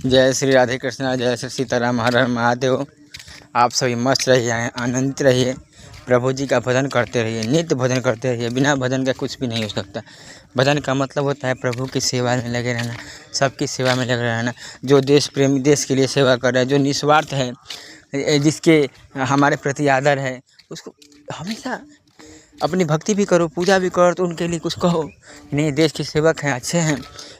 जय श्री राधे कृष्णा, जय श्री सीताराम, हर हर महादेव। आप सभी मस्त रहिए, आनंदित रहिए, प्रभु जी का भजन करते रहिए, नित्य भजन करते रहिए। बिना भजन के कुछ भी नहीं हो सकता। भजन का मतलब होता है प्रभु की सेवा में लगे रहना, सबकी सेवा में लगे रहना। जो देश प्रेमी, देश के लिए सेवा कर रहा है, जो निस्वार्थ है, जिसके हमारे प्रति आदर है, उसको हमेशा अपनी भक्ति भी करो, पूजा भी करो, तो उनके लिए कुछ कहो। नहीं, देश के सेवक हैं, अच्छे हैं,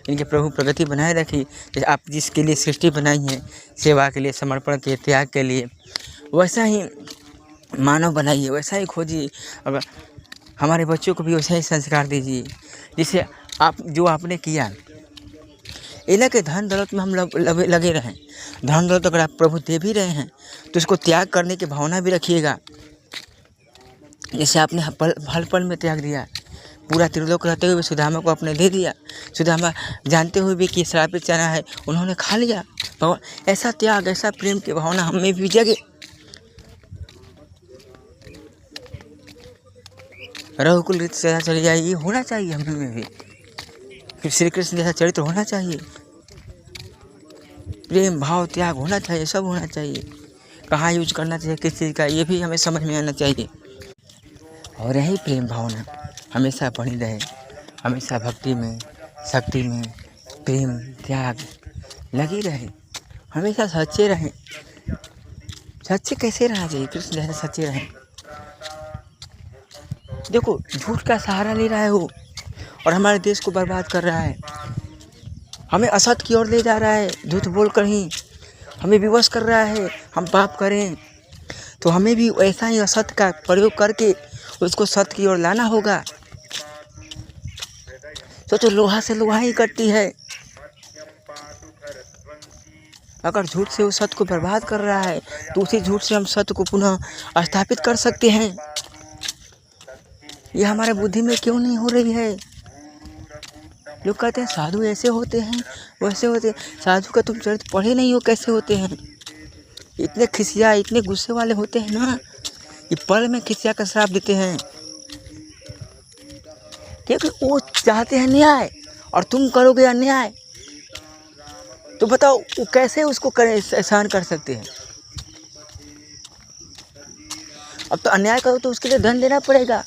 इनके प्रभु प्रगति बनाए रखिए। जैसे आप जिसके लिए सृष्टि बनाई है, सेवा के लिए, समर्पण के, त्याग के लिए, वैसा ही मानव बनाइए, वैसा ही खोजिए। अगर हमारे बच्चों को भी वैसा ही संस्कार दीजिए जिसे आप जो आपने किया। ये ना कि धन दौलत में हम लगे रहें। धन दौलत अगर आप प्रभु दे भी रहे हैं तो उसको त्याग करने की भावना भी रखिएगा। जैसे आपने हर पल में त्याग दिया, पूरा त्रिलोक रहते हुए सुदामा को आपने दे दिया। सुदामा जानते हुए भी कि श्रापित चना है, उन्होंने खा लिया। भगवान ऐसा त्याग, ऐसा प्रेम की भावना हमें भी जगे। रघुकुल रीत से चली जाए, ये होना चाहिए हमें भी। फिर श्री कृष्ण जैसा चरित्र होना चाहिए, प्रेम भाव त्याग होना चाहिए, सब होना चाहिए। कहाँ यूज करना चाहिए किस चीज़ का, ये भी हमें समझ में आना चाहिए। और यही प्रेम भावना हमेशा बनी रहे, हमेशा भक्ति में, शक्ति में, प्रेम त्याग लगी रहे, हमेशा सच्चे रहें। सच्चे कैसे रहना चाहिए? कृष्ण जैसे सच्चे रहें। देखो, झूठ का सहारा ले रहा है वो, और हमारे देश को बर्बाद कर रहा है, हमें असत की ओर ले जा रहा है। झूठ बोल कर ही हमें विवश कर रहा है हम पाप करें। तो हमें भी ऐसा ही असत का प्रयोग करके उसको सत्य की ओर लाना होगा। सोचो, लोहा से लोहा ही कटती है। अगर झूठ से वो सत्य को बर्बाद कर रहा है तो उसी झूठ से हम सत्य को पुनः स्थापित कर सकते हैं। ये हमारे बुद्धि में क्यों नहीं हो रही है? लोग कहते हैं साधु ऐसे होते हैं, वैसे होते हैं। साधु का तुम चरित्र पढ़े नहीं हो, कैसे होते हैं? इतने खिसिया, इतने गुस्से वाले होते हैं ना, ये पल में खिसिया का श्राप देते हैं, क्योंकि वो चाहते हैं न्याय और तुम करोगे अन्याय। तो बताओ वो कैसे उसको सहन कर सकते हैं? अब तो अन्याय करो तो उसके लिए दंड देना पड़ेगा।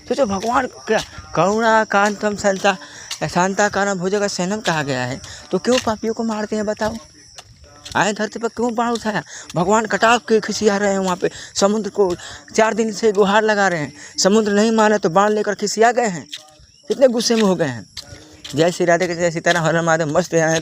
सोचो, भगवान क्या करुणा कांतम शांता कारणम भुजग शयनम कहा गया है, तो क्यों पापियों को मारते हैं? बताओ, आए धरती पर क्यों बाण उठाया? भगवान कटाव के खिसिया रहे हैं वहाँ पे, समुद्र को 4 दिन से गुहार लगा रहे हैं, समुद्र नहीं माने तो बाण लेकर खिसिया गए हैं, कितने गुस्से में हो गए हैं। जय श्री राधे, जय सीताराम, हर हर महादेव। मस्त है।